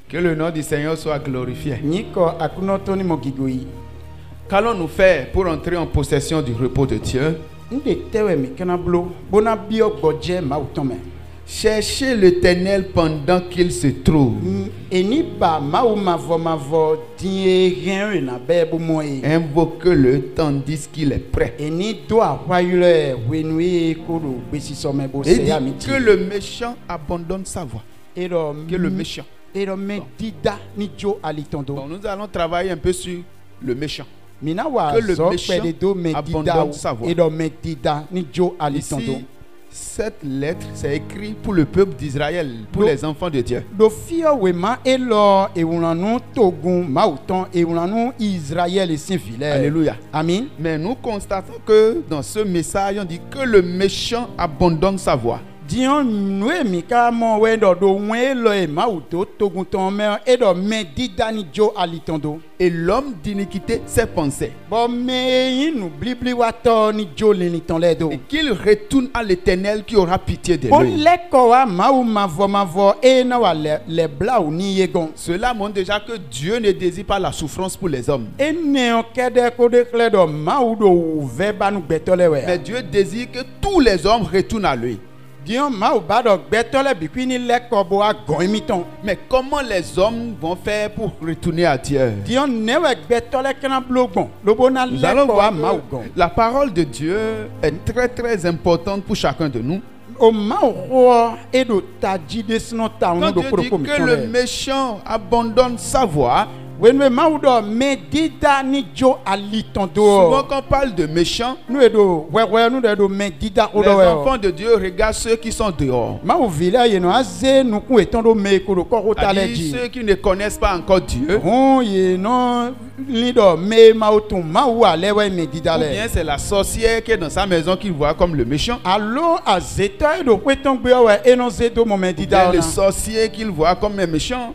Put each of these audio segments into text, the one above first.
Que le nom du Seigneur soit glorifié. Niko akunotoni mogigoi. Qu'allons-nous faire pour entrer en possession du repos de Dieu? Nde tewe mi kenablo bona bio godje mautome. Cherchez l'Éternel pendant qu'il se trouve. Eni ba mavo die rien na bebu moye. Invoquez-le tandis qu'il est prêt. Eni do ahwayule wenui kuru besisome bo Et se dit amiti. que le méchant abandonne sa voie. Ero Que le méchant. Ero me dida ni jo alitondo. Bon, nous allons travailler un peu sur le méchant. Mina wa Que le zo méchant pededo me dida abandonne sa voie. ero me dida ni jo alitondo. Ici, cette lettre, c'est écrit pour le peuple d'Israël, pour les enfants de Dieu. Do fio wema elo ewunanu togun mauton ewunanu Israël et Saint-Filet. Alléluia. Amen. Mais nous constatons que dans ce message, on dit que le méchant abandonne sa voie. Dion noe mika mo wendo do welo e mauto togun ton me edo me didani jo alitondo. Et l'homme d'iniquité s'est pensé. Bon me yin blibli wato ni jo leniton ledo. Et qu'il retourne à l'Éternel qui aura pitié de Bon lui. leko wa mavo e na wa le bla ou ni yegon. Cela montre déjà que Dieu ne désire pas la souffrance pour les hommes. E ne o kede ko de kledo maudo veba nu betole we. Mais Dieu désire que tous les hommes retournent à lui. Dion mau bado betole bikwini leko bo agon imiton. Mais comment les hommes vont faire pour retourner à Dieu? Dion newe betole kana blogon. Lobona Nous allons leko voir wa que maugon. la parole de Dieu est très très importante pour chacun de nous. O mau edo taji desno ta Quand uno do Dieu dit proko que le méchant abandonne sa voie, Wenwe maudo medida ni jo alitondo. souvent quand on parle de méchant, Nu edo wewe nu edo medida les odo we. enfants de Dieu regardent ceux qui sont dehors. Mau vila yeno aze nu ku etondo me ko do ko C'est-à-dire taleji. ceux qui ne connaissent pas encore Dieu, On yeno lido me mautum mau alewe medida ou bien le. c'est la sorcière qui est dans sa maison qu'il voit comme le méchant, Allo azeta edo kwetongbe we enonze do mo ou bien medida le ona. sorcier qu'il voit comme un méchant.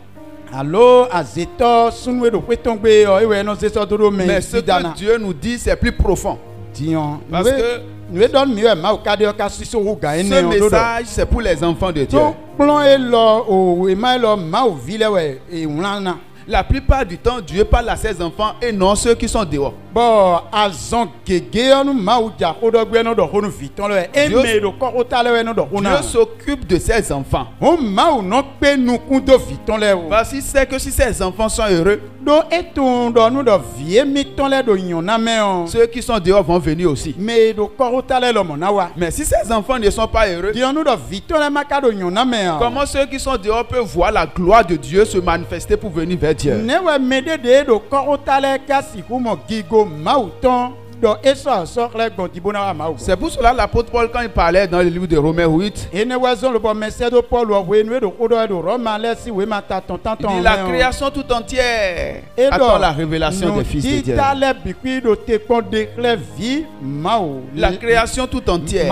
Allo azeto sunwe do kwetongbe ewe enonze so do me Mais ce didana. que Dieu nous dit, c'est plus profond. Dion. Parce que nous donne mieux mau kade ka siso ruga ce ene ododo. message, c'est pour les enfants de Dieu. To plon elo o e ma elo mau vile we e unana. La plupart du temps, Dieu parle à ses enfants et non ceux qui sont dehors. Bon azon gege onu mau ja kodo gbe no do honu viton le e Dieu- me do ko tale we no do hona. Dieu s'occupe de ses enfants. O mau no pe nu kun do viton le o. Parce qu'il sait que si ses enfants sont heureux, Do etun do nu do vie mi ton le do yona me on. ceux qui sont dehors vont venir aussi. Me do ko tale lo mo na wa. Mais si ses enfants ne sont pas heureux, Di onu do viton le makado yona me on. comment ceux qui sont dehors peuvent voir la gloire de Dieu se manifester pour venir vers Dieu? Newe mede de do ko tale ka siku mo gigo mauton do eso so le gondibona wa mau. C'est pour cela l'apôtre Paul, quand il parlait dans le livre de Romains 8, Ene wazon le bon message de Paul wa we nu do kodo do Roma le si we mata ton il ton. dit la création tout entière attend la révélation des fils de Dieu. Tale bikwi do te kon déclare vie mau. La création tout entière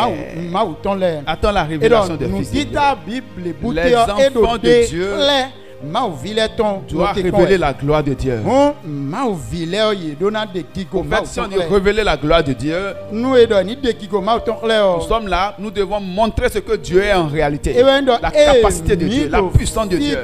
Mau ton le. attend la Et révélation donc des nous fils de dit Dieu. ta Bible bouté Les et do enfants de Dieu mau vile ton Doit révéler la gloire de Dieu. mau vile ye dona de gigo En mau fait, si on ton dit le. révéler la gloire de Dieu, Nous et ni de gigo mau ton le. nous sommes là, nous devons montrer ce que Dieu est en réalité. Et ben, La capacité de Dieu, la puissance de Dieu.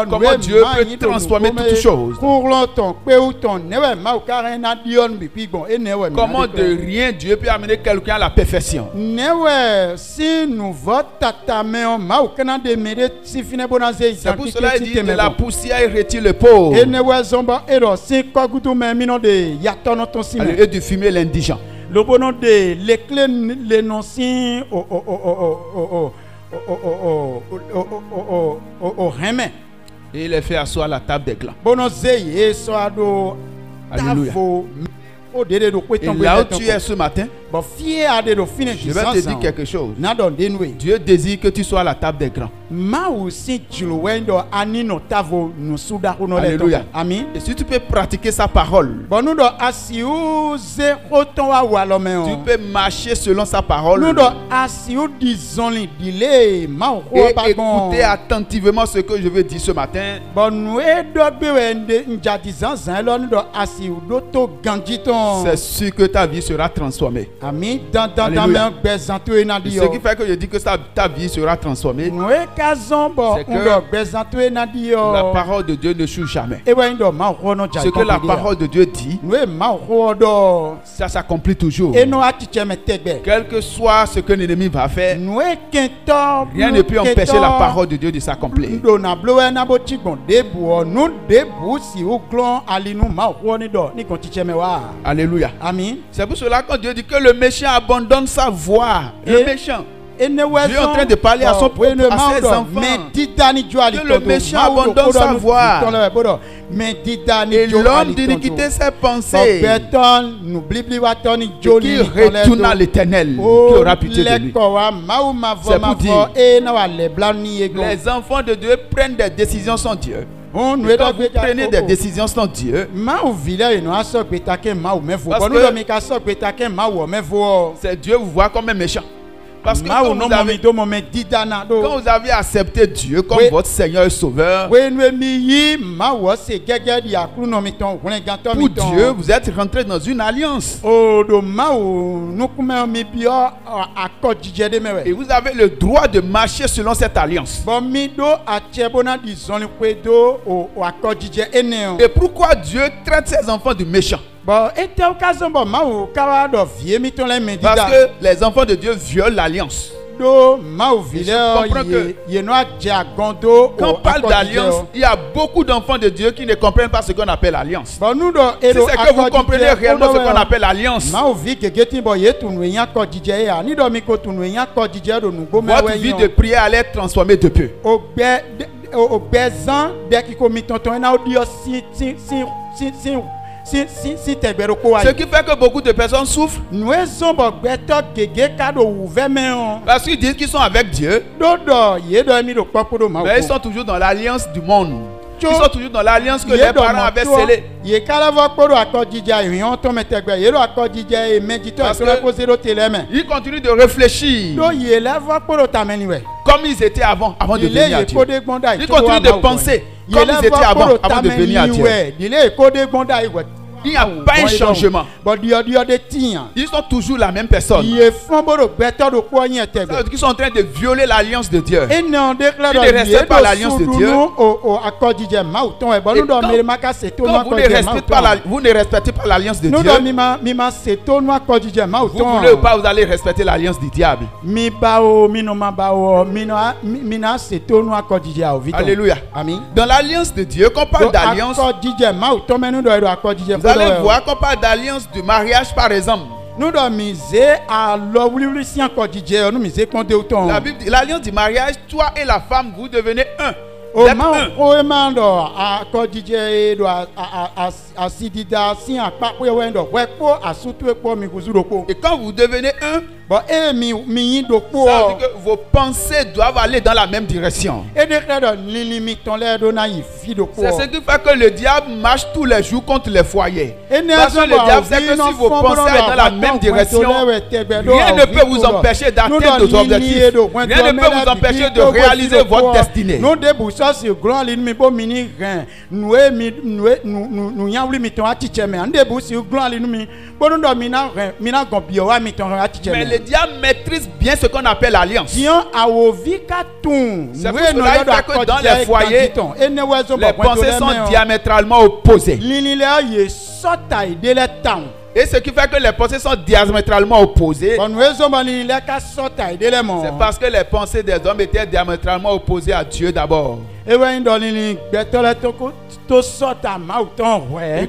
Comment Dieu peut transformer toutes choses. Pour longtemps, pe ou ton newe mau karena dion bi bon et newe. Comment de rien Dieu peut amener quelqu'un à la perfection. Newe si nous vote tata me on mau kana de mede si fine bonanze. C'est pour cela qu'il dit de la poussière il retire le pauvre Et newe zomba ero si kogutu me mino de yatono ton si et du fumier l'indigent. le bonon de l'éclé les non si o reme. Et il les fait asseoir à la table des glands. Bonon zeye so ado Alléluia. tavo o dede do Et là où tu es ce matin, bon fier ade do fine je vais te dire quelque chose. na don denwe Dieu désire que tu sois à la table des grands. ma aussi julwendo ani no tavo no suda no le Alléluia. amen. Et si tu peux pratiquer sa parole, Bon nous do asiu ze oton wa walome tu on. peux marcher selon sa parole Nous do asiu disons li dile ma o et pa bon. écouter attentivement ce que je veux dire ce matin. Bon nous e do gbe wende njadi zanzan lo nous do asiu do to ganjiton. C'est sûr que ta vie sera transformée. Ami dans Alléluia. mais besanto e na Ce dio. qui fait que je dis que ta vie sera transformée. Nous kazon bo C'est que ndo besanto e na dio. La parole de Dieu ne change jamais. E wa ndo ma ho no ja. Ce que la parole de Dieu dit, Nous ma ho do. ça s'accomplit toujours. E no atiche me tegbe. Quel que soit ce que l'ennemi va faire, Nous kento. rien ne peut empêcher la parole de Dieu de s'accomplir. Ndo na blowe na bo chigbon debu nu debu si o glon ali nu ma ho ni do ni kon tiche me wa. Alléluia. Amen. C'est pour cela que Dieu dit que le méchant abandonne sa voix. Le méchant. Dieu est en train de parler à ses enfants. Que le méchant abandonne sa voix. Et l'homme d'iniquité ses pensées. Qui retourne à l'Éternel, qui aura pitié de lui. C'est pour dire, les enfants de Dieu prennent des décisions sans Dieu. Quand vous prenez des décisions sans Dieu, c'est Dieu vous voit comme un méchant. Parce que quand vous avez accepté Dieu comme votre Seigneur et Sauveur, pour Dieu, vous êtes rentré dans une alliance. Et vous avez le droit de marcher selon cette alliance. Et pourquoi Dieu traite ses enfants de méchants? Parce que les enfants de Dieu violent l'alliance. Quand on parle d'alliance, il y a beaucoup d'enfants de Dieu qui ne comprennent pas ce qu'on appelle alliance. Si c'est que vous comprenez réellement ce qu'on appelle alliance, votre vie de prière allait être transformée de peu. Ce qui fait que beaucoup de personnes souffrent. Parce qu'ils disent qu'ils sont avec Dieu, mais ils sont toujours dans l'alliance du monde. Ils sont toujours dans l'alliance que les parents avaient scellée. Ils continuent de réfléchir comme ils étaient avant de venir à Dieu. Ils continuent de penser comme ils étaient avant de venir à Dieu. Il n'y a pas un changement. Ils sont toujours la même personne. Ils sont en train de violer l'alliance de Dieu. Ils ne respectent pas l'alliance de Dieu. Quand vous ne respectez pas l'alliance de Dieu, vous voulez ou pas, vous allez respecter l'alliance du diable. Alléluia. Dans l'alliance de Dieu, quand on parle d'alliance, vous allez voir qu'on parle d'alliance de mariage par exemple. La Bible dit l'alliance du mariage, toi et la femme, vous devenez un. Et quand vous devenez un, ça veut dire que vos pensées doivent aller dans la même direction. C'est ce qui fait que le diable marche tous les jours contre les foyers. Parce que le diable sait que si vos pensées sont dans la même direction, rien ne peut vous empêcher d'atteindre vos objectifs. Rien ne peut vous empêcher de réaliser votre destinée. Mais le diable maîtrise bien ce qu'on appelle l'alliance. C'est pour cela que dans les foyers, les pensées sont diamétralement opposées. Et ce qui fait que les pensées sont diamétralement opposées, c'est parce que les pensées des hommes étaient diamétralement opposées à Dieu d'abord. Et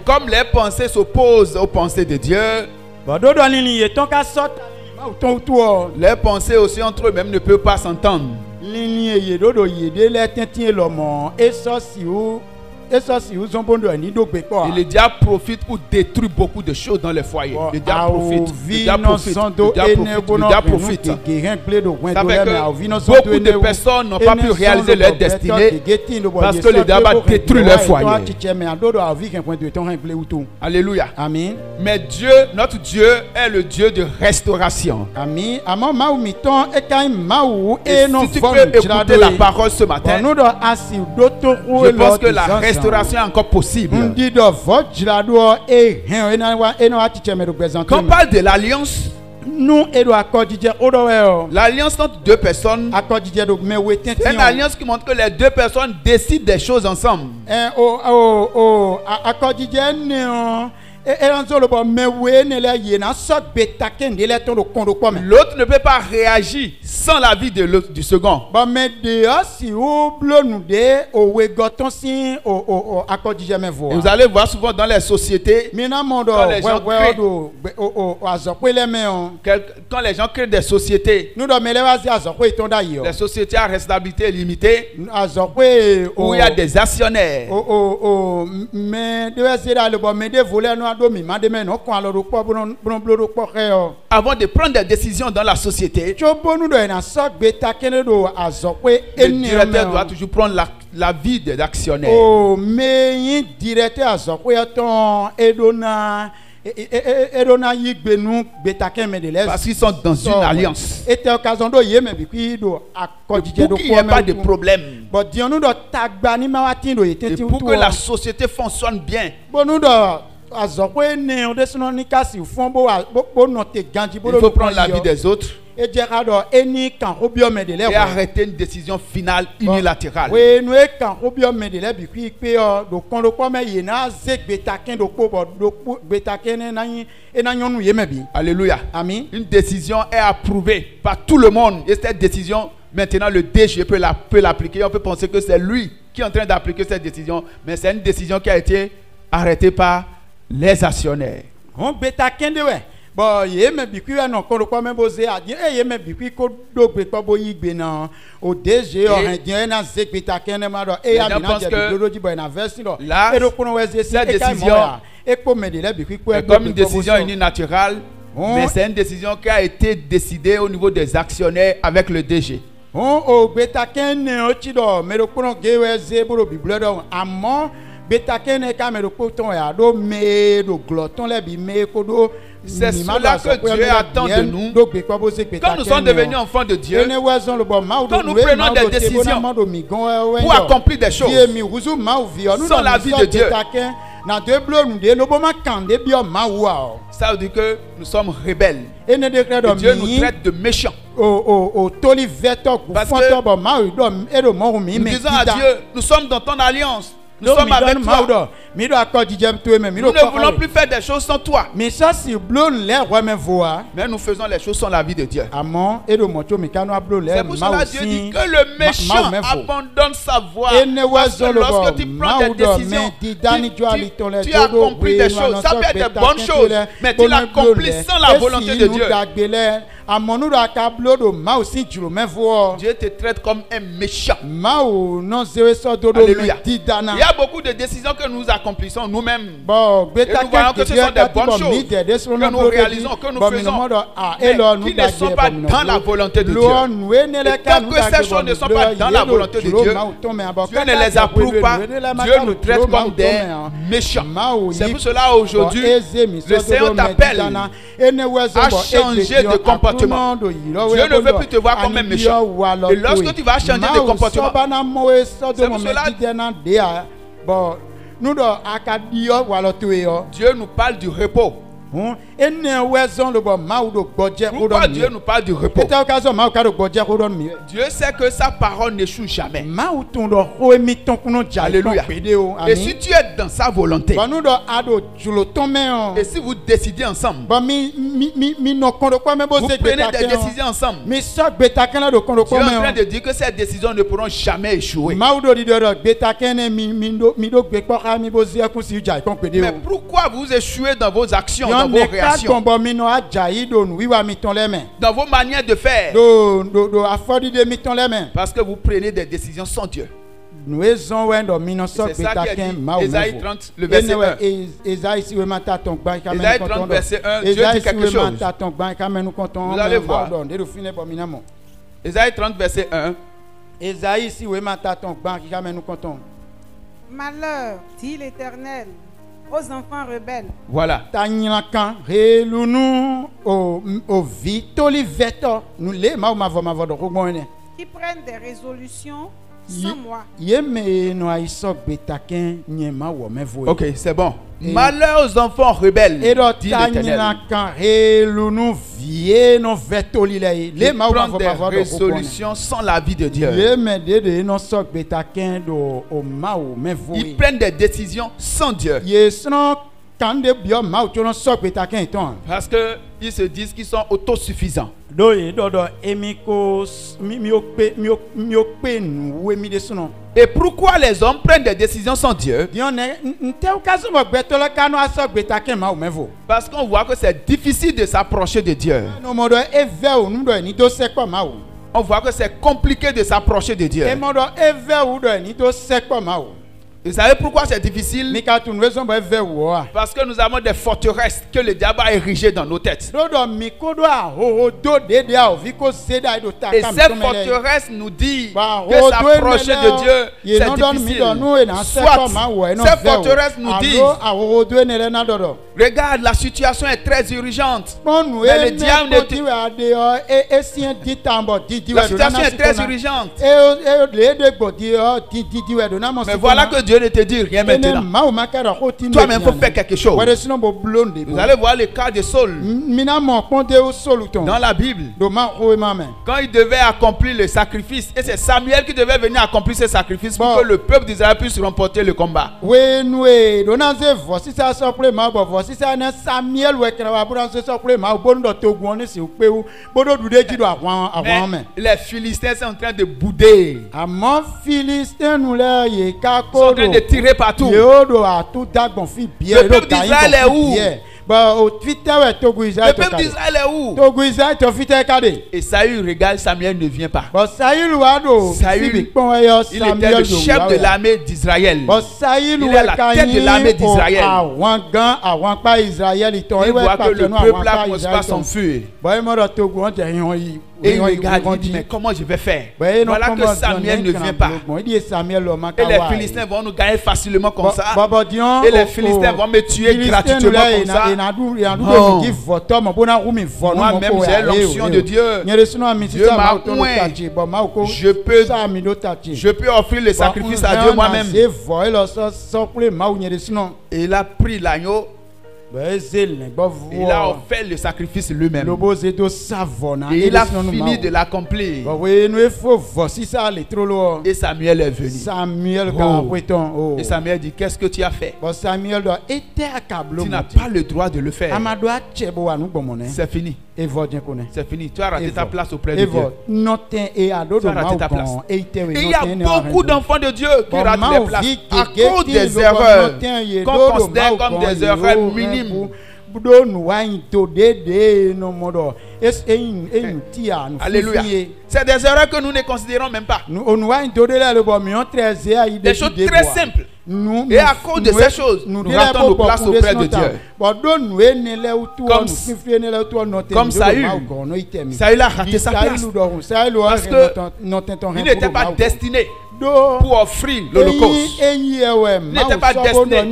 comme les pensées s'opposent aux pensées de Dieu, les pensées aussi entre eux-mêmes ne peuvent pas s'entendre. Et le diable profite pour détruire beaucoup de choses dans les foyers. Le diable profite. Ça fait que beaucoup de personnes n'ont pas pu réaliser leur destinée parce que le diable a détruit leur foyer. Alléluia. Amen. Mais Dieu, notre Dieu, est le Dieu de restauration. Amen. Et si tu peux écouter la parole ce matin, je pense que la restauration est encore possible. Quand on parle de l'alliance, nous edo akɔdzidze oɖɔwɛ. L'alliance entre deux personnes. Akɔdzidze do mewe tɛntɛn. C'est une alliance qui montre que les deux personnes décident des choses ensemble. Akɔdzidze ne L'autre ne peut pas réagir sans l'avis de l'autre, du second. Et vous allez voir souvent dans les sociétés, quand les gens créent des sociétés, les sociétés à responsabilité limitée, où il y a des actionnaires. Avant de prendre des décisions dans la société, le directeur doit toujours prendre l'avis des actionnaires. Parce qu'ils sont dans une alliance. Et pour qu'il n'y ait pas de problème, et pour que la société fonctionne bien, il faut prendre l'avis des autres et arrêter une décision finale unilatérale. Alléluia. Amen. Une décision est approuvée par tout le monde et cette décision, maintenant le DG peut l'appliquer. On peut penser que c'est lui qui est en train d'appliquer cette décision, mais c'est une décision qui a été arrêtée par les actionnaires. Comme une décision unilatérale, mais c'est une décision qui a été décidée au niveau des actionnaires avec le DG. C'est cela que Dieu attend de nous. Quand nous sommes devenus enfants de Dieu, quand nous prenons des décisions pour accomplir des choses sans l'avis de Dieu, ça veut dire que nous sommes rebelles. Et Dieu nous traite de méchants. Parce que nous disons à Dieu, nous sommes dans ton alliance. Nous sommes avec toi. Nous ne voulons plus faire des choses sans toi. Mais nous faisons les choses sans l'avis de Dieu. C'est pour cela que Dieu dit que le méchant abandonne sa voie. Parce que lorsque tu prends des décisions, tu accomplis des choses. Ça peut être des bonnes choses, mais tu l'accomplis sans la volonté de Dieu. Dieu te traite comme un méchant. Alléluia. Il y a beaucoup de décisions que nous accomplissons nous-mêmes. Et nous voyons que ce sont des bonnes choses que nous réalisons, que nous faisons, mais qui ne sont pas dans la volonté de Dieu. Et tant que ces choses ne sont pas dans la volonté de Dieu, Dieu ne les approuve pas. Dieu nous traite comme des méchants. C'est pour cela aujourd'hui, le Seigneur t'appelle à changer de comportement. Dieu ne veut plus te voir comme un méchant. Et lorsque tu vas changer de comportement, c'est pour cela Dieu nous parle du repos. Pourquoi Dieu nous parle du repos? Dieu sait que sa parole n'échoue jamais. Alléluia. Et si tu es dans sa volonté, et si vous décidez ensemble, vous prenez des décisions ensemble, Dieu est en train de dire que ces décisions ne pourront jamais échouer. Mais pourquoi vous échouez dans vos actions, dans vos réactions, dans vos manières de faire? Parce que vous prenez des décisions sans Dieu. C'est ça qui est dit. Ésaïe 30, le verset 1. Ésaïe 30, verset 1. Dieu dit quelque chose. Vous allez voir. Ésaïe 30, verset 1. Malheur, dit l'Éternel, aux enfants rebelles. Voilà. Qui prennent des résolutions sans moi. Ok, c'est bon. Malheur aux enfants rebelles, dit l'Éternel. Ils prennent des résolutions sans l'avis de Dieu. Ils prennent des décisions sans Dieu. Parce qu'ils se disent qu'ils sont autosuffisants. Et pourquoi les hommes prennent des décisions sans Dieu? Parce qu'on voit que c'est difficile de s'approcher de Dieu. On voit que c'est compliqué de s'approcher de Dieu. Vous savez pourquoi c'est difficile? Parce que nous avons des forteresses que le diable a érigées dans nos têtes. Et ces forteresses nous disent que s'approcher de Dieu, c'est difficile. Soit ces forteresses nous disent, regarde, la situation est très urgente. Mais le diable ne te... La situation est très urgente. Mais voilà que Dieu ne te dit rien maintenant. Toi-même, il faut faire quelque chose. Vous allez voir le cas de Saul dans la Bible. Quand il devait accomplir le sacrifice, et c'est Samuel qui devait venir accomplir ce sacrifice pour que le peuple d'Israël puisse remporter le combat. Mais les Philistins sont en train de bouder. Ils sont en train de tirer partout. Le peuple d'Israël est où? Le peuple d'Israël est où? Et Saül regarde, Samuel ne vient pas. Saül, il était le chef de l'armée d'Israël. Il est la tête de l'armée d'Israël. Il voit que le peuple a commencé à s'enfuir. Et il regarde, il dit, mais comment je vais faire? Voilà que Samuel ne vient pas. Et les Philistins vont nous gagner facilement comme ça. Et les Philistins vont me tuer gratuitement comme ça. Moi-même, j'ai l'onction de Dieu. Dieu m'a oint. Je peux offrir le sacrifice à Dieu moi-même. Et il a pris l'agneau. Il a offert le sacrifice lui-même. Et il a fini de l'accomplir. Et Samuel est venu. Et Samuel dit, qu'est-ce que tu as fait? Tu n'as pas le droit de le faire. C'est fini. C'est fini. Tu as raté ta place auprès de Dieu. Tu as raté ta place. Et il y a beaucoup d'enfants de Dieu qui ratent les places à cause des erreurs qu'on considère comme des erreurs minimes. Alléluia. C'est des erreurs que nous ne considérons même pas. Des choses très simples. Et à cause de ces choses, nous ratons nos places auprès de Dieu. Comme Saül. Saül a raté sa place. Parce qu'il n'était pas destiné pour offrir l'Holocauste. Il n'était pas destiné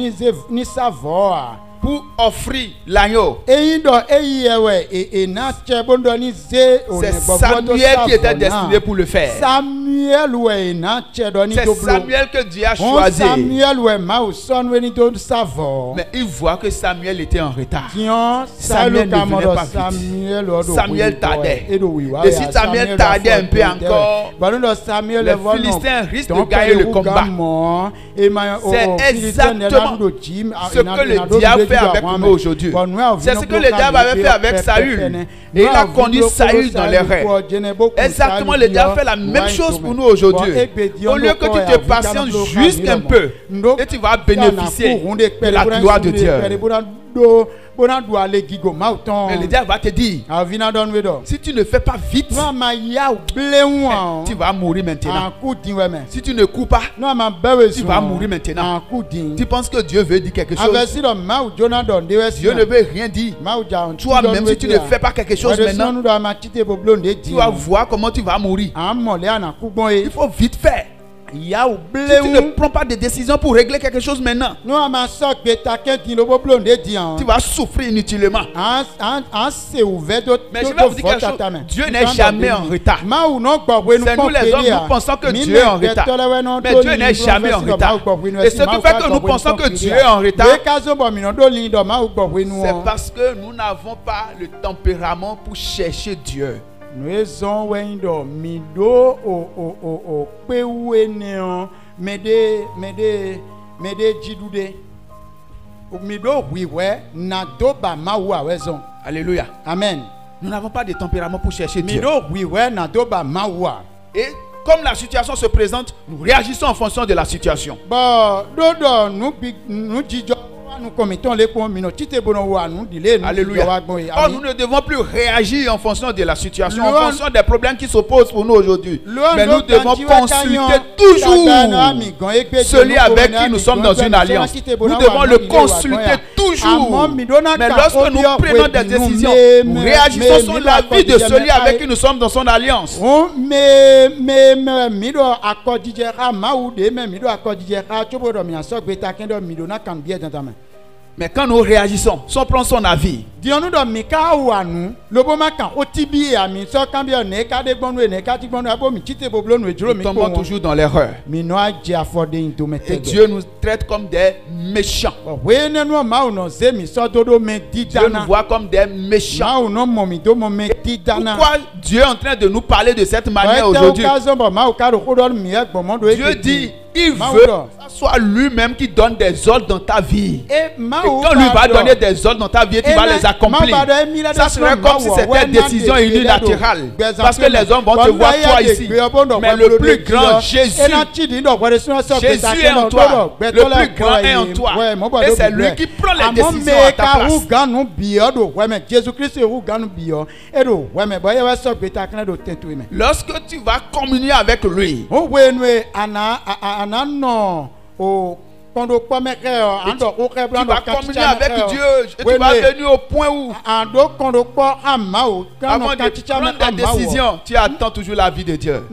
pour offrir l'agneau. C'est Samuel qui était destiné pour le faire. C'est Samuel que Dieu a choisi. Mais il voit que Samuel était en retard. Samuel ne venait pas vite. Samuel tardait. Et si Samuel tardait un peu encore, les Philistins risquent de gagner le combat. C'est exactement ce que le diable fait avec nous aujourd'hui. C'est ce que le diable avait fait avec Saül. Et il a conduit Saül dans l'erreur. Exactement, le diable fait la même chose pour nous aujourd'hui. Au lieu que tu te patientes juste un peu, et tu vas bénéficier de la gloire de Dieu. Mais le diable va te dire, si tu ne fais pas vite, tu vas mourir maintenant. Si tu ne cours pas, tu vas mourir maintenant. Tu penses que Dieu veut dire quelque chose? Dieu ne veut rien dire. Toi-même, si tu ne fais pas quelque chose maintenant, tu vas voir comment tu vas mourir. Il faut vite faire. Si tu ne prends pas de décision pour régler quelque chose maintenant, tu vas souffrir inutilement. Mais je vais vous dire quelque chose. Dieu n'est jamais en retard. C'est nous les hommes, nous pensons que Dieu est en retard. Mais Dieu n'est jamais en retard. Et ce qui fait que nous pensons que Dieu est en retard, c'est parce que nous n'avons pas le tempérament pour chercher Dieu. Alléluia. Amen. Nous n'avons pas de tempérament pour chercher Dieu. Et comme la situation se présente, nous réagissons en fonction de la situation. Alléluia. Or, nous ne devons plus réagir en fonction de la situation, en fonction des problèmes qui s'opposent pour nous aujourd'hui. Mais nous devons consulter toujours celui avec qui nous sommes dans une alliance. Nous devons le consulter toujours. Mais lorsque nous prenons des décisions, nous réagissons sur la vie de celui avec qui nous sommes dans son alliance. Mais quand nous réagissons, si on prend son avis, nous tombons toujours dans l'erreur. Et Dieu nous traite comme des méchants. Dieu nous voit comme des méchants. Pourquoi Dieu est en train de nous parler de cette manière aujourd'hui? Dieu dit, il veut que ce soit lui-même qui donne des ordres dans ta vie. Et quand lui va donner des ordres dans ta vie, tu vas les accomplir. Ça serait comme si c'était une décision unilatérale. Parce que les hommes vont te voir toi ici. Mais le plus grand, Jésus est en toi. Le plus grand est en toi. Et c'est lui qui prend les décisions à ta place. Lorsque tu vas communier avec lui, tu vas communier avec Dieu et tu vas venir au point où avant de prendre des décisions, tu attends toujours la vie de Dieu.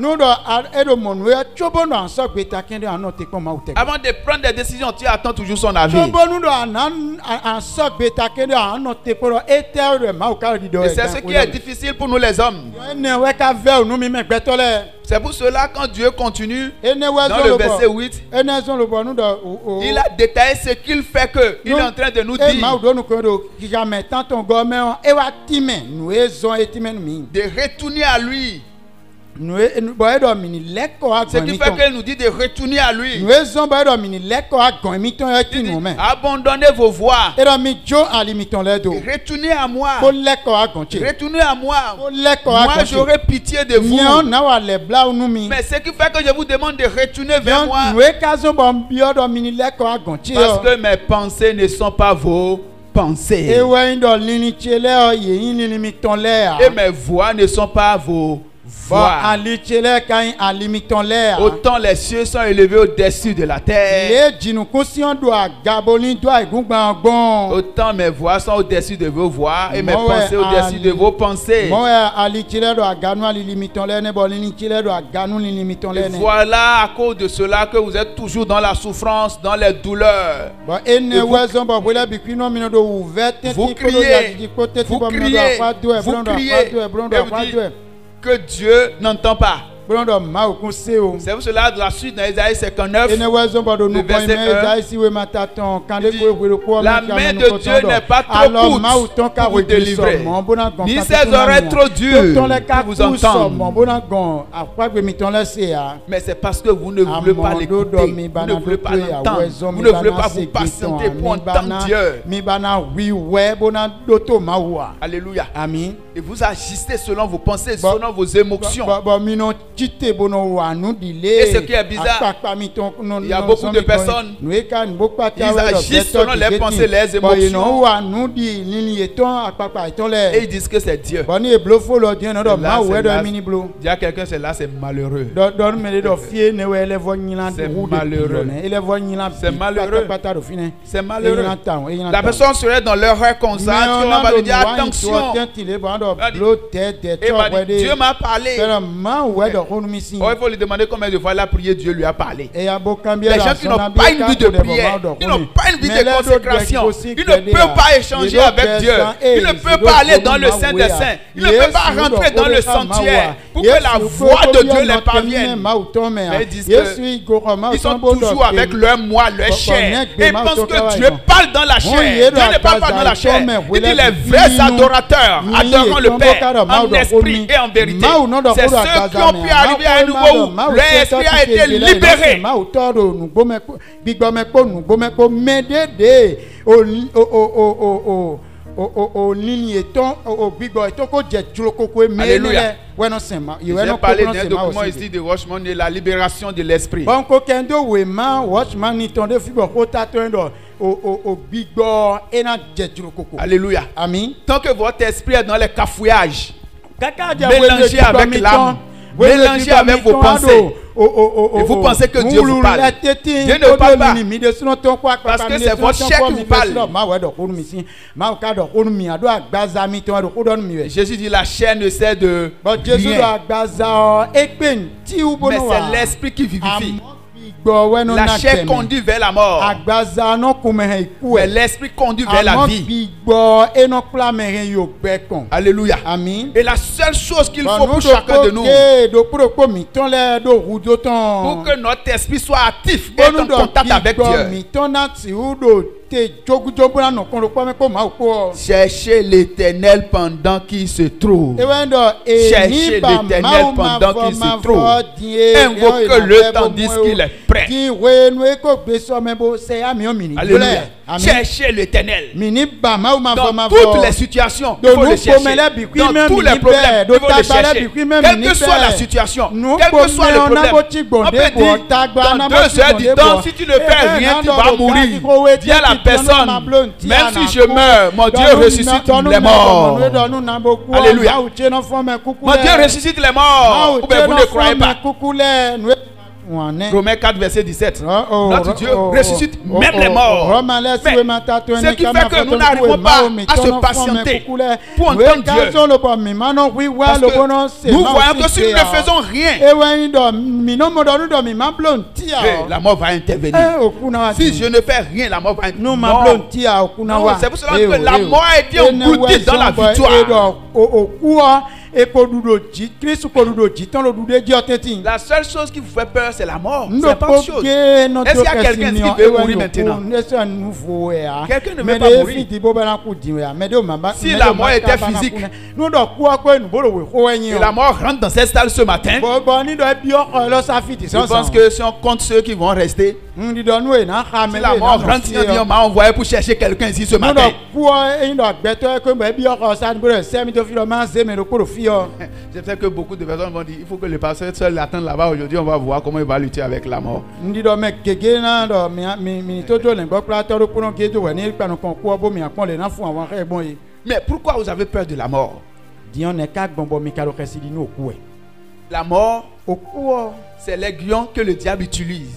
Avant de prendre des décisions, tu attends toujours son avis. Et c'est ce qui est difficile pour nous les hommes. C'est pour cela quand Dieu continue dans le verset 8, il a détaillé ce qu'il fait que il est en train de nous dire de retourner à lui. Ce qui fait qu'il nous dit de retourner à lui. Abandonnez vos voies. Retournez à moi. Retournez à moi. Moi j'aurai pitié de vous. Mais ce qui fait que je vous demande de retourner vers moi, parce que mes pensées ne sont pas vos pensées. Et mes voix ne sont pas vos voix. Autant les cieux sont élevés au-dessus de la terre, autant mes voix sont au-dessus de vos voix et mes pensées au-dessus de vos pensées. Et voilà à cause de cela que vous êtes toujours dans la souffrance, dans les douleurs. Vous criez que Dieu n'entend pas. C'est pour cela de la suite dans Isaïe 59, le verset 1, la main de Dieu n'est pas trop courte pour vous délivrer, ni ses oreilles trop dures pour vous entendre. Mais c'est parce que vous ne voulez pas l'écouter, vous ne voulez pas l'entendre, vous ne voulez pas vous patienter pour entendre Dieu. Alléluia. Et vous agissez selon vos pensées, selon vos émotions. Et ce qui est bizarre, il y a beaucoup de personnes, ils agissent selon les pensées, les émotions, et ils disent que c'est Dieu. Il y a quelqu'un, c'est là, c'est malheureux. C'est malheureux. C'est malheureux. La personne serait dans l'erreur consciente, on va lui dire attention. Dieu m'a parlé. Oh, il faut lui demander combien de fois il a prié, Dieu lui a parlé. Les gens qui n'ont pas une vie de prière, qui n'ont pas une vie de consécration, ils ne peuvent pas échanger avec Dieu, ils ne peuvent pas aller dans le Saint des Saints, ils ne peuvent pas rentrer dans le sanctuaire pour que la voix de Dieu les parvienne. Mais ils disent qu'ils sont toujours avec leur moi, leur chair, et ils pensent que Dieu parle dans la chair. Dieu ne parle pas dans la chair. Il dit les vrais adorateurs adorant le Père en esprit et en vérité. C'est ceux qui ont pu arriver à un niveau où leur esprit a été libéré. Alléluia. J'ai parlé d'un document ici de Watchman et la libération de l'esprit. Alléluia. Amen. Tant que votre esprit est dans les cafouillages, mélangé avec l'âme, mélangé avec vos pensées, et vous pensez que Dieu vous parle. Dieu ne parle pas. Parce que c'est votre chair qui vous parle. Jésus dit la chair ne sert de rien. Mais c'est l'esprit qui vivifie. La chair conduit vers la mort. Mais l'esprit conduit vers la vie. Alléluia. Amen. Et la seule chose qu'il faut pour chacun de nous, pour que notre esprit soit actif et en contact avec Dieu, cherchez l'Éternel pendant qu'il se trouve. Cherchez l'Éternel pendant qu'il se trouve. Invoque-le tandis qu'il est prêt. Alléluia. Cherchez l'Éternel. Dans toutes les situations, il faut le chercher. Dans tous les problèmes, il faut le chercher. Quelle que soit la situation, quel que soit le problème, on peut dire, dans 2 heures du temps, si tu ne fais rien, tu vas mourir. Dis à la personne, même si je meurs, mon Dieu ressuscite les morts. Alléluia. Mon Dieu ressuscite les morts. Ou bien vous ne croyez pas. Romains 4, verset 17. Notre Dieu ressuscite même les morts. Mais ce qui fait que nous n'arrivons pas à se patienter pour entendre Dieu. Parce que nous voyons que si nous ne faisons rien, la mort va intervenir. Si je ne fais rien, la mort va intervenir. C'est pour cela que la mort a été engourdie dans la victoire. La seule chose qui vous fait peur, c'est la mort. C'est pas autre chose. Est-ce qu'il y a quelqu'un qui veut mourir maintenant? Quelqu'un ne veut pas mourir. Si la mort était physique, et la mort rentre dans cette salle ce matin, je pense que si on compte ceux qui vont rester, si la mort rentre, on m'a envoyé pour chercher quelqu'un ici ce matin. J'espère que beaucoup de personnes vont dire il faut que le pasteur seul attende là-bas aujourd'hui, on va voir comment il va lutter avec la mort. Mais pourquoi vous avez peur de la mort? La mort, c'est l'aiguillon que le diable utilise.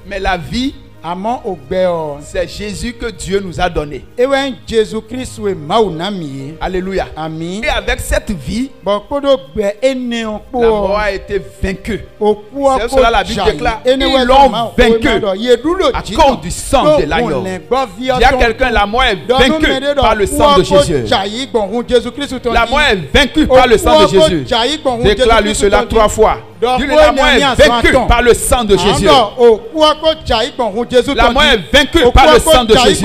Mais la vie, c'est Jésus que Dieu nous a donné. Alléluia. Amen. Et avec cette vie, la mort a été vaincue. C'est cela la Bible déclare. Ils l'ont vaincu à cause du sang de l'agneau. Il y a quelqu'un, la mort est vaincue par le sang de Jésus. La mort est vaincue par le sang de Jésus. Déclare-lui cela 3 fois. La mort est vaincue par le sang de Jésus. La mort est vaincue par le sang de Jésus.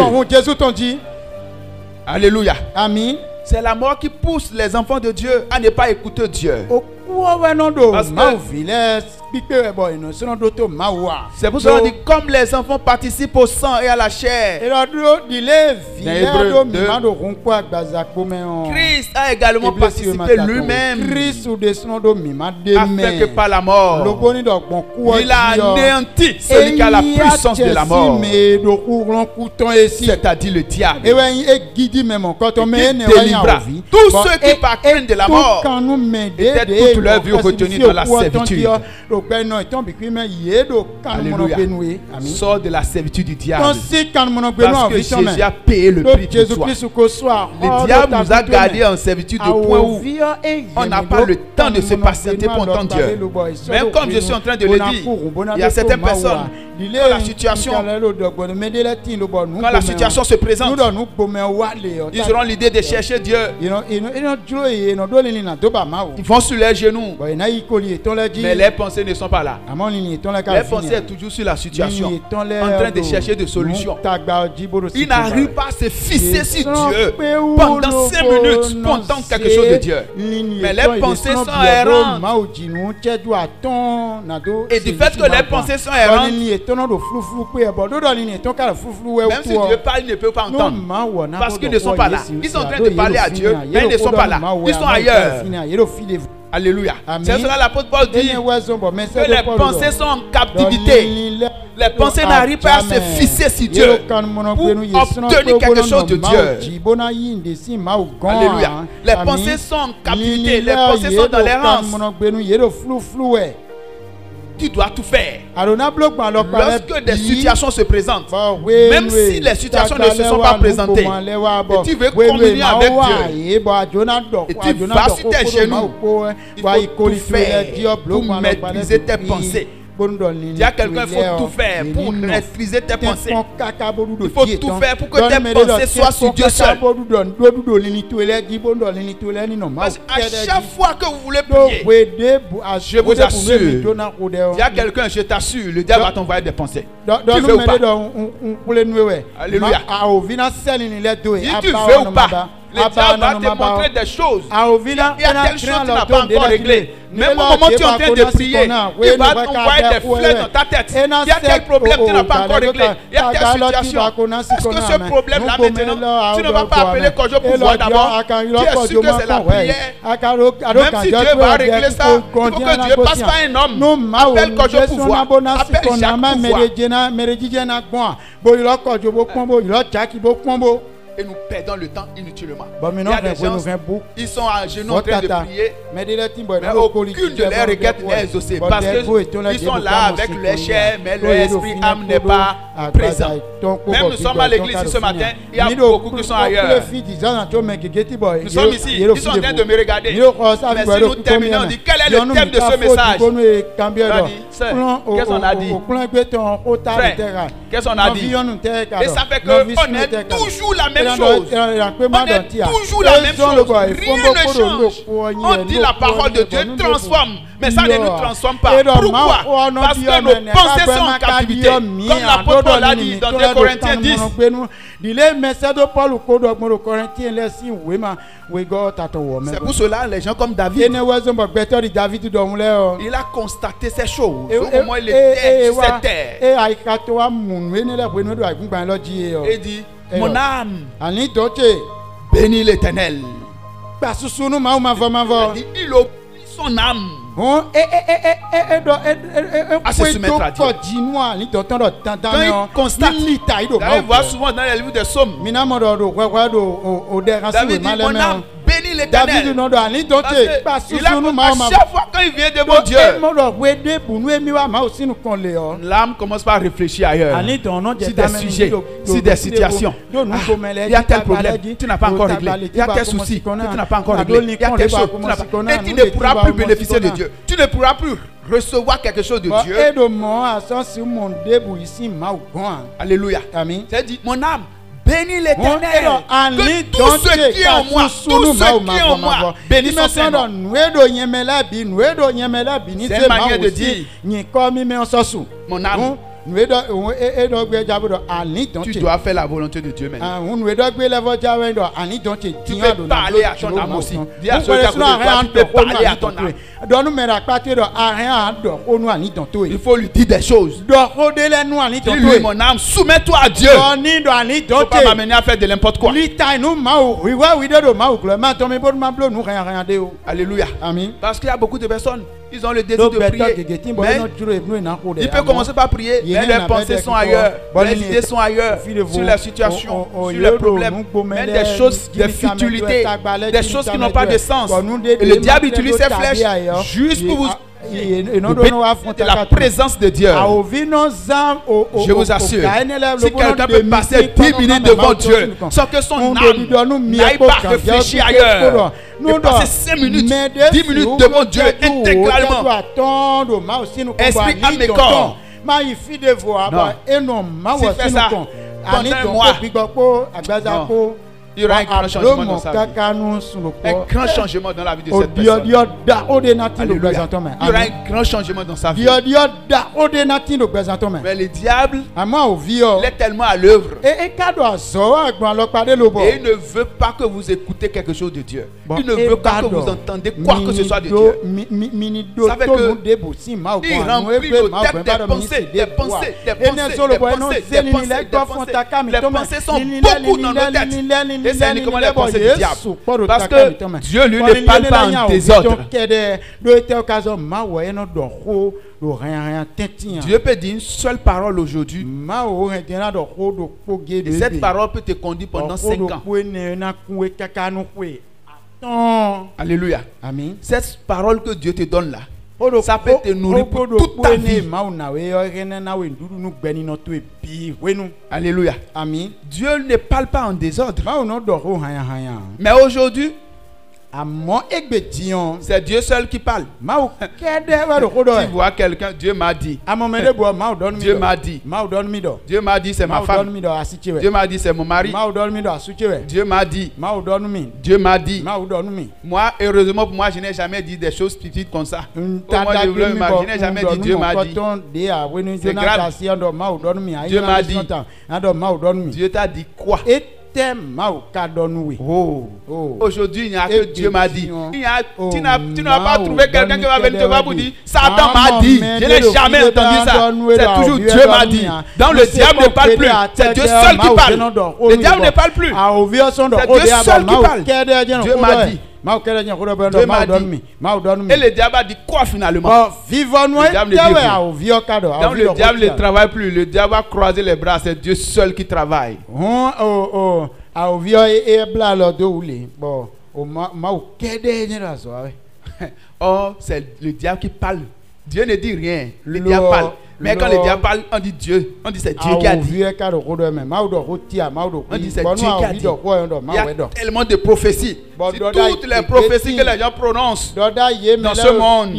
Alléluia. Amen. C'est la mort qui pousse les enfants de Dieu à ne pas écouter Dieu. Parce que c'est pour cela qu'on dit comme les enfants participent au sang et à la chair, Christ a également participé lui-même afin que par la mort il a anéanti celui qui a la puissance de la mort, c'est-à-dire le diable, qui délivra tous ceux qui par crainte de la mort étaient toute leur vie retenue dans la servitude. Alléluia. Sors de la servitude du diable. Parce que Jésus a payé le prix pour toi. Le diable nous a gardés en servitude au point où on n'a pas le temps de se patienter pour entendre Dieu. Même comme je suis en train de le dire, il y a certaines personnes, quand la situation se présente, ils auront l'idée de chercher Dieu. Ils vont sur leurs genoux, mais leurs pensées ne sont pas là. Leurs pensées sont toujours sur la situation, en train de chercher des solutions. Ils n'arrivent pas à se fixer sur Dieu pendant 5 minutes pour entendre quelque chose de Dieu. Mais leurs pensées sont errantes. Et du fait que leurs pensées sont errantes, même si Dieu parle, ils ne peuvent pas entendre. Parce qu'ils ne sont pas là. Ils sont en train de parler à Dieu, mais ils ne sont pas là. Ils sont ailleurs. Alléluia. C'est cela l'apôtre Paul dit que les pensées sont en captivité. Les pensées n'arrivent pas à se fixer sur Dieu pour obtenir quelque chose de Dieu. Alléluia. Les pensées sont en captivité. Les pensées sont dans l'errance. Tu dois tout faire. Lorsque des situations se présentent, même si les situations ne se sont pas présentées, et tu veux communier avec Dieu, et tu vas sur tes genoux, il faut tout faire pour maîtriser tes pensées. Il y a quelqu'un, il faut tout faire pour maîtriser tes pensées. Il faut tout faire pour que tes pensées soient sur Dieu seul. Parce qu'à chaque fois que vous voulez prier, je vous assure, il y a quelqu'un, je t'assure, le diable va t'envoyer des pensées. Tu veux ou pas? Alléluia. Si tu veux ou pas, le diable va te montrer des choses. Il y a telle chose que tu n'as pas encore réglé. Même au moment où tu es en train de prier, il va t'envoyer des fleurs dans ta tête. Il y a tel problème que tu n'as pas encore réglé. Il y a telle situation. Est-ce que ce problème-là maintenant, tu ne vas pas appeler Kojo pour voir d'abord? Tu es sûr que c'est la prière. Même si Dieu va régler ça, il faut que Dieu passe par un homme. Appelle Kojo pour voir. Appelle Jacques pour voir. Et nous perdons le temps inutilement. Il y a des gens, ils sont à genoux en train de prier, mais aucune de leurs requêtes n'est exaucée parce qu'ils sont là avec leur chair, mais leur esprit, âme n'est pas présent. Même nous sommes à l'église ce matin, il y a beaucoup qui sont ailleurs. Nous sommes ici, ils sont en train de me regarder. Mais si nous terminons, on dit quel est le thème de ce message? Qu'est-ce qu'on a dit? Frère, qu'est-ce qu'on a dit? Et ça fait qu'on est toujours la même chose. On est toujours la même chose. Rien ne change. On dit la parole de Dieu transforme, mais ça ne nous transforme pas. Pourquoi? Parce que nos pensées sont en captivité. Comme l'apôtre Paul l'a dit dans 2 Corinthiens 10. C'est pour cela les gens comme David, il a constaté ces choses au moment où il était sur cette terre. Il dit, mon âme bénis l'Éternel. Il oublie son âme à se soumettre à Dieu. Quand il constate, vous allez voir souvent dans les livres des psaumes, David dit, mon âme bénis l'Éternel. Parce qu'il a, à chaque fois quand il vient devant Dieu, l'âme commence par réfléchir ailleurs. Si des sujets, si des situations, il y a tel problème, tu n'as pas encore réglé. Il y a tel souci, tu n'as pas encore réglé. Il y a telle chose, et tu ne pourras plus bénéficier de Dieu. Tu ne pourras plus recevoir quelque chose de Dieu. Alléluia. C'est-à-dire, mon âme bénis l'Éternel. Que tout ce qui est en moi, bénis son Seigneur. C'est une manière de dire, mon âme, tu dois faire la volonté de Dieu maintenant. Tu peux parler à ton âme aussi. Dis à ceux qui tu peux parler à ton âme. Il faut lui dire des choses. Dis-lui, mon âme, soumets-toi à Dieu. Il ne faut pas m'amener à faire de n'importe quoi. Alléluia. Parce qu'il y a beaucoup de personnes Ils ont le désir de prier. Mais il peut commencer par prier, mais leurs pensées sont ailleurs, les idées sont ailleurs, sur la situation, sur les problèmes, même des choses, des futilités, des choses qui n'ont pas de sens. Et le diable utilise ses flèches juste pour vous de la présence de Dieu. Je vous assure, si quelqu'un peut passer 10 minutes devant Dieu sans que son âme n'aille pas réfléchir ailleurs, et passer 5 minutes, 10 minutes devant Dieu intégralement, esprit, âme et corps. Non. S'il fait ça pendant un mois, non. Il y aura un grand changement dans sa vie. Un grand changement dans la vie de cette personne. Alléluia. Il y aura un grand changement dans sa vie. Mais le diable, il est tellement à l'œuvre. Et il ne veut pas que vous écoutez quelque chose de Dieu. Il ne veut pas que vous entendez quoi que ce soit de Dieu. Ça fait que il remplit nos têtes des pensées. Les pensées sont beaucoup dans nos têtes. Et c'est uniquement les pensées du diable. Parce que Dieu, lui, ne parle pas en désordre. Dieu peut dire une seule parole aujourd'hui. Et cette parole peut te conduire pendant 5 ans. Alléluia. Amen. Cette parole que Dieu te donne là, ça peut te nourrir pour toute ta vie. Alléluia. Amen. Dieu ne parle pas en désordre. Mais aujourd'hui, c'est Dieu seul qui parle. Tu vois quelqu'un, Dieu m'a dit. Dieu m'a dit. Dieu m'a dit, c'est ma femme. Dieu m'a dit, c'est mon mari. Dieu m'a dit. Dieu m'a dit. Moi, heureusement pour moi, je n'ai jamais dit des choses petites comme ça. Je n'ai jamais dit Dieu m'a dit. C'est grave. Dieu m'a dit. Dieu t'a dit quoi? Oh. Aujourd'hui, il n'y a que Dieu m'a dit. Tu n'as pas trouvé quelqu'un qui va venir te voir pour dire Satan m'a dit. Je n'ai jamais entendu ça. C'est toujours Dieu m'a dit. Donc le diable ne parle plus. C'est Dieu seul qui parle. Le diable ne parle plus. C'est Dieu seul qui parle. Dieu m'a dit. Et le diable a dit quoi finalement? Le diable ne dit rien. Donc le diable ne travaille plus. Le diable a croisé les bras. C'est Dieu seul qui travaille. Oh, c'est le diable qui parle. Dieu ne dit rien. Le diable parle. Mais quand le diable parle, on dit Dieu. On dit c'est Dieu qui a dit. On dit c'est Dieu qui a dit. Il y a tellement de prophéties. Si toutes les prophéties que les gens prononcent dans ce monde